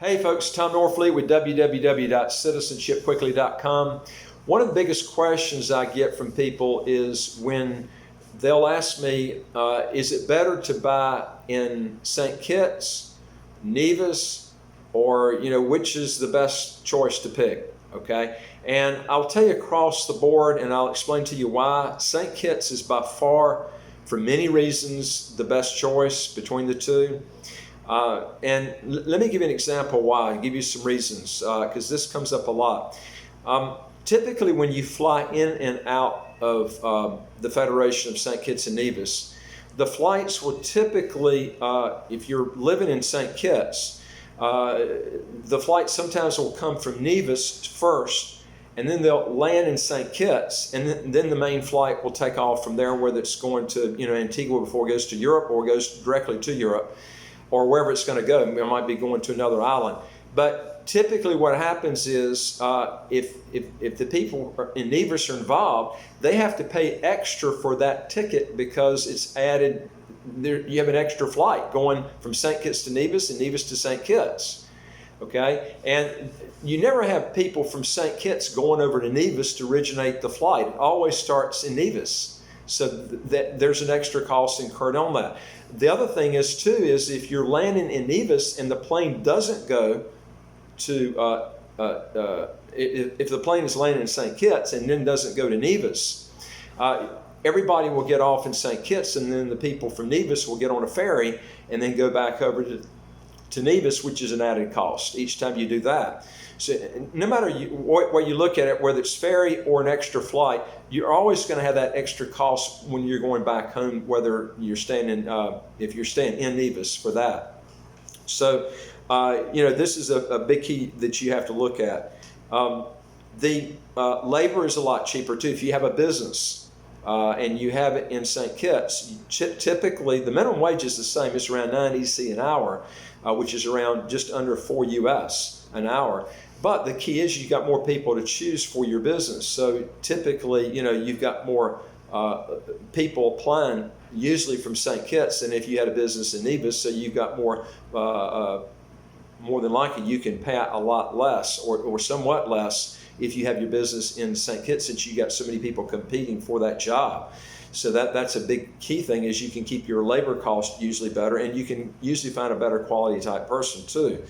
Hey folks, Tom Norfleet with www.citizenshipquickly.com. One of the biggest questions I get from people is when they'll ask me, is it better to buy in St. Kitts, Nevis, or which is the best choice to pick? Okay, and I'll tell you across the board, and I'll explain to you why St. Kitts is by far, for many reasons, the best choice between the two. And let me give you an example why, give you some reasons, because this comes up a lot. Typically, when you fly in and out of the Federation of St. Kitts and Nevis, the flights will typically, if you're living in St. Kitts, the flight sometimes will come from Nevis first, and then they'll land in St. Kitts, and then the main flight will take off from there, whether it's going to Antigua before it goes to Europe or goes directly to Europe, or wherever it's going to go. It might be going to another island. But typically what happens is if the people in Nevis are involved, they have to pay extra for that ticket because it's added. You have an extra flight going from St. Kitts to Nevis and Nevis to St. Kitts. Okay? And you never have people from St. Kitts going over to Nevis to originate the flight. It always starts in Nevis. So there's an extra cost incurred on that. The other thing is if you're landing in Nevis and the plane doesn't go to, if the plane is landing in St. Kitts and then doesn't go to Nevis, everybody will get off in St. Kitts, and then the people from Nevis will get on a ferry and then go back over to Nevis, which is an added cost each time you do that. So no matter what you look at it, whether it's ferry or an extra flight, you're always going to have that extra cost when you're going back home, whether you're staying in, if you're staying in Nevis for that. So, this is a big key that you have to look at. The labor is a lot cheaper too. If you have a business and you have it in St. Kitts, typically the minimum wage is the same. It's around 90 C an hour, which is around just under $4 US an hour. But the key is you've got more people to choose for your business. So typically, you've got more people applying, usually from St. Kitts, than if you had a business in Nevis. So you've got more than likely you can pay out a lot less or somewhat less if you have your business in St. Kitts, since you got so many people competing for that job. So that's a big key thing, is you can keep your labor cost usually better, and you can usually find a better quality type person too.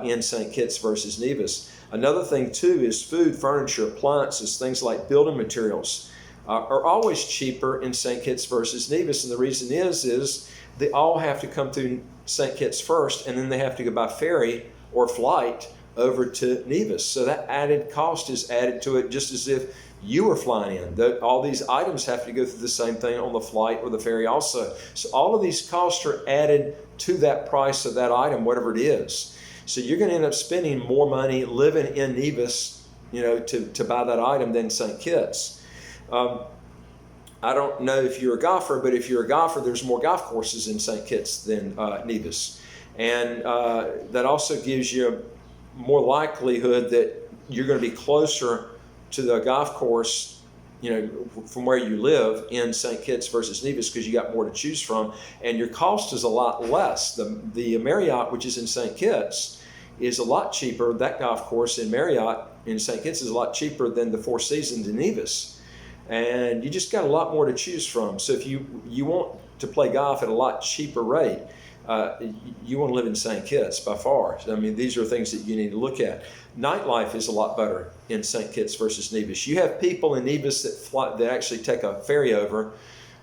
In St. Kitts versus Nevis. Another thing too is food, furniture, appliances, things like building materials are always cheaper in St. Kitts versus Nevis. And the reason is they all have to come through St. Kitts first, and then they have to go by ferry or flight over to Nevis. So that added cost is added to it, just as if you were flying in. All these items have to go through the same thing on the flight or the ferry also. So all of these costs are added to that price of that item, whatever it is. So you're going to end up spending more money living in Nevis, to buy that item than St. Kitts. I don't know if you're a golfer, but if you're a golfer, there's more golf courses in St. Kitts than Nevis. And that also gives you more likelihood that you're going to be closer to the golf course, from where you live in St. Kitts versus Nevis, because you got more to choose from, and your cost is a lot less. The Marriott, which is in St. Kitts, is a lot cheaper. That golf course in Marriott in St. Kitts is a lot cheaper than the Four Seasons in Nevis, and you just got a lot more to choose from. So if you want to play golf at a lot cheaper rate, you want to live in St. Kitts by far. I mean, these are things that you need to look at. Nightlife is a lot better in St. Kitts versus Nevis. You have people in Nevis that actually take a ferry over,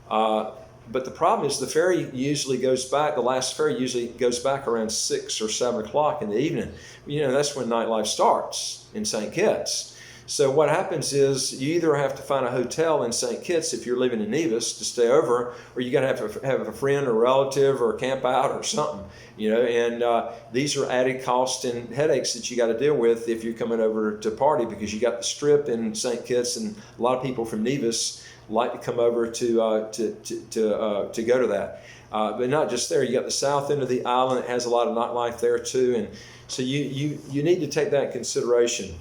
but the problem is the ferry usually goes back, the last ferry usually goes back around 6 or 7 o'clock in the evening. That's when nightlife starts in St. Kitts. So what happens is you either have to find a hotel in St. Kitts if you're living in Nevis to stay over, or you got to have a friend or relative or camp out or something, and these are added costs and headaches that you got to deal with if you're coming over to party, because you got the strip in St. Kitts, and a lot of people from Nevis like to come over to go to that. But not just there, you got the south end of the island that has a lot of nightlife there too, and so you need to take that in consideration.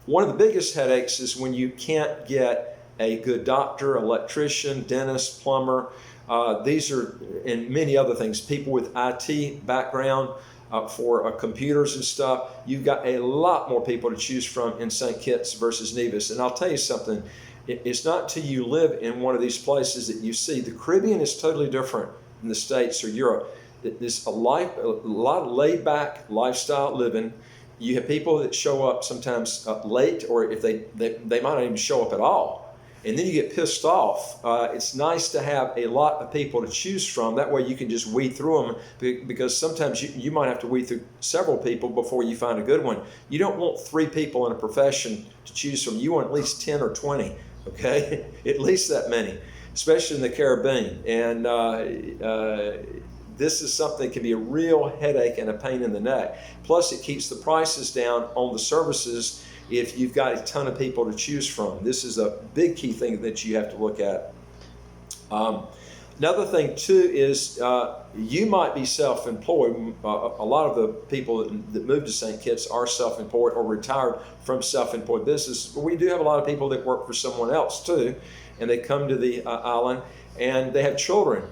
One of the biggest headaches is when you can't get a good doctor, electrician, dentist, plumber, These are, and many other things, people with IT background for computers and stuff. You've got a lot more people to choose from in St. Kitts versus Nevis. And I'll tell you something, it's not till you live in one of these places that you see. The Caribbean is totally different than the States or Europe. There's a lot of laid-back lifestyle living. You have people that show up sometimes late, or if they might not even show up at all. And then you get pissed off. It's nice to have a lot of people to choose from. That way you can just weed through them, because sometimes you might have to weed through several people before you find a good one. You don't want 3 people in a profession to choose from. You want at least 10 or 20, okay? At least that many, especially in the Caribbean. And this is something that can be a real headache and a pain in the neck. Plus, it keeps the prices down on the services if you've got a ton of people to choose from. This is a big key thing that you have to look at. Another thing too is you might be self-employed. A lot of the people that move to St. Kitts are self-employed or retired from self-employed business. But we do have a lot of people that work for someone else too, and they come to the island and they have children.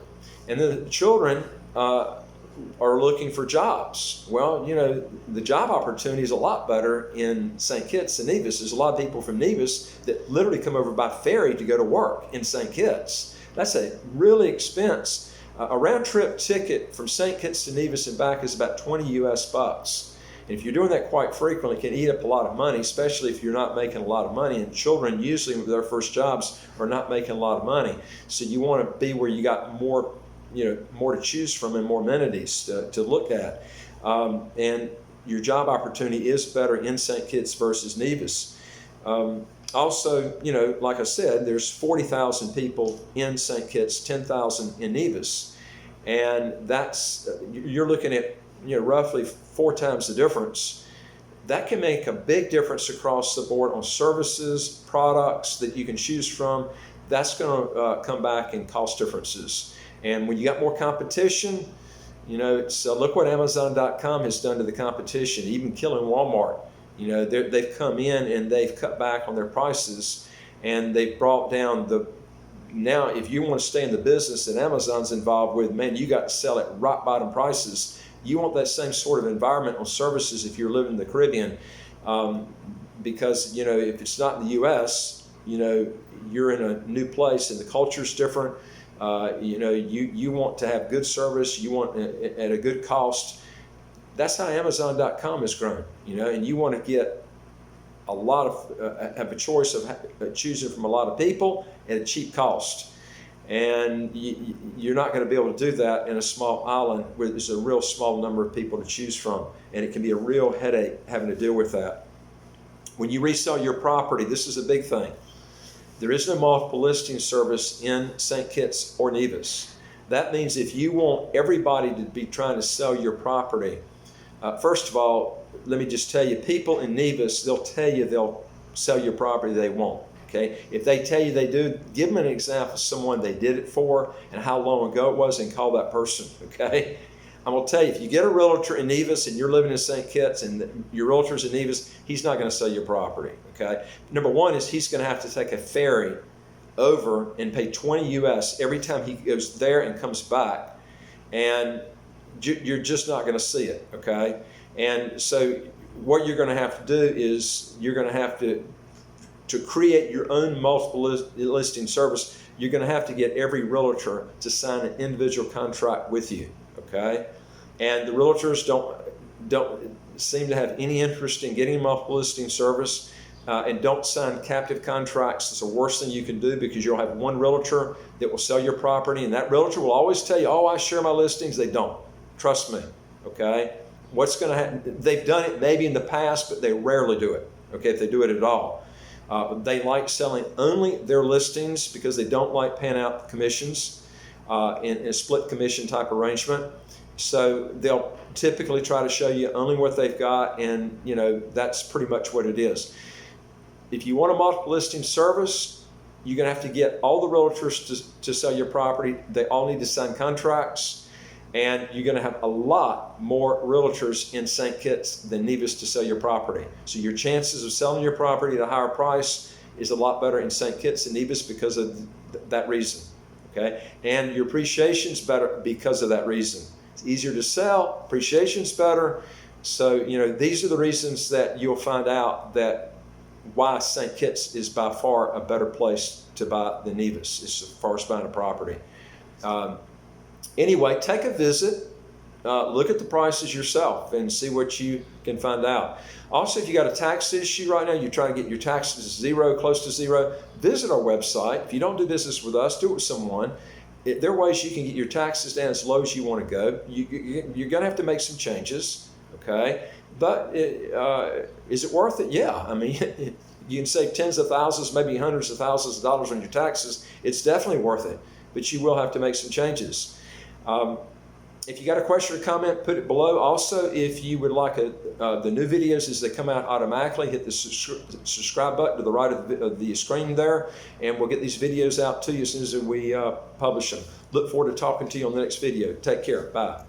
And the children are looking for jobs. Well, you know, the job opportunity is a lot better in St. Kitts than Nevis. There's a lot of people from Nevis that literally come over by ferry to go to work in St. Kitts. That's a really expense. A round trip ticket from St. Kitts to Nevis and back is about 20 US bucks. And if you're doing that quite frequently, it can eat up a lot of money, especially if you're not making a lot of money. And children usually with their first jobs are not making a lot of money. So you want to be where you got more to choose from and more amenities to look at. And your job opportunity is better in St. Kitts versus Nevis. Also, you know, like I said, there's 40,000 people in St. Kitts, 10,000 in Nevis. And that's, you're looking at, you know, roughly 4 times the difference. That can make a big difference across the board on services, products that you can choose from. That's going to come back in cost differences. And when you got more competition, you know, it's, look what Amazon.com has done to the competition, even killing Walmart. You know, they've come in and they've cut back on their prices, and they've brought down now if you want to stay in the business that Amazon's involved with, man, you got to sell at rock bottom prices. You want that same sort of environment on services if you're living in the Caribbean, because, you know, if it's not in the U.S., you know, you're in a new place and the culture's different. You know, you want to have good service, you want at a good cost. That's how Amazon.com has grown, you know, and you want to get a lot of, have a choice of choosing from a lot of people at a cheap cost. And you're not going to be able to do that in a small island where there's a real small number of people to choose from. And it can be a real headache having to deal with that. When you resell your property, this is a big thing. There is no multiple listing service in St. Kitts or Nevis. That means if you want everybody to be trying to sell your property, first of all, let me just tell you, people in Nevis, they'll tell you they'll sell your property, they won't. Okay? If they tell you they do, give them an example of someone they did it for and how long ago it was, and call that person. Okay? I'm going to tell you, if you get a realtor in Nevis and you're living in St. Kitts and your realtor's in Nevis, he's not going to sell your property. Okay? Number one is he's going to have to take a ferry over and pay 20 US every time he goes there and comes back. And you're just not going to see it. Okay? And so what you're going to have to do is you're going to have to create your own multiple listing service. You're going to have to get every realtor to sign an individual contract with you. Okay, and the realtors don't seem to have any interest in getting multiple listing service, and don't sign captive contracts. It's the worst thing you can do, because you'll have one realtor that will sell your property, and that realtor will always tell you, "Oh, I share my listings." They don't. Trust me. Okay, what's going to happen? They've done it maybe in the past, but they rarely do it. Okay, if they do it at all. They like selling only their listings because they don't like paying out commissions in a split commission type arrangement. So they'll typically try to show you only what they've got, and you know that's pretty much what it is. If you want a multiple listing service, you're going to have to get all the realtors to sell your property. They all need to sign contracts. And you're going to have a lot more realtors in St. Kitts than Nevis to sell your property. So your chances of selling your property at a higher price is a lot better in St. Kitts than Nevis because of that reason. Okay, and your appreciation's better because of that reason. It's easier to sell, appreciation's better. So, these are the reasons that you'll find out that why St. Kitts is by far a better place to buy than Nevis as far as buying a property. Anyway, take a visit, look at the prices yourself and see what you can find out. Also, if you got a tax issue right now, you're trying to get your taxes zero, close to zero, visit our website. If you don't do business with us, do it with someone. There are ways you can get your taxes down as low as you want to go. You're going to have to make some changes, okay? But is it worth it? Yeah. I mean, you can save tens of thousands, maybe hundreds of thousands of dollars on your taxes. It's definitely worth it, but you will have to make some changes. If you got a question or comment, put it below. Also, if you would like the new videos as they come out automatically, hit the subscribe button to the right of the screen there, and we'll get these videos out to you as soon as we publish them. Look forward to talking to you on the next video. Take care. Bye.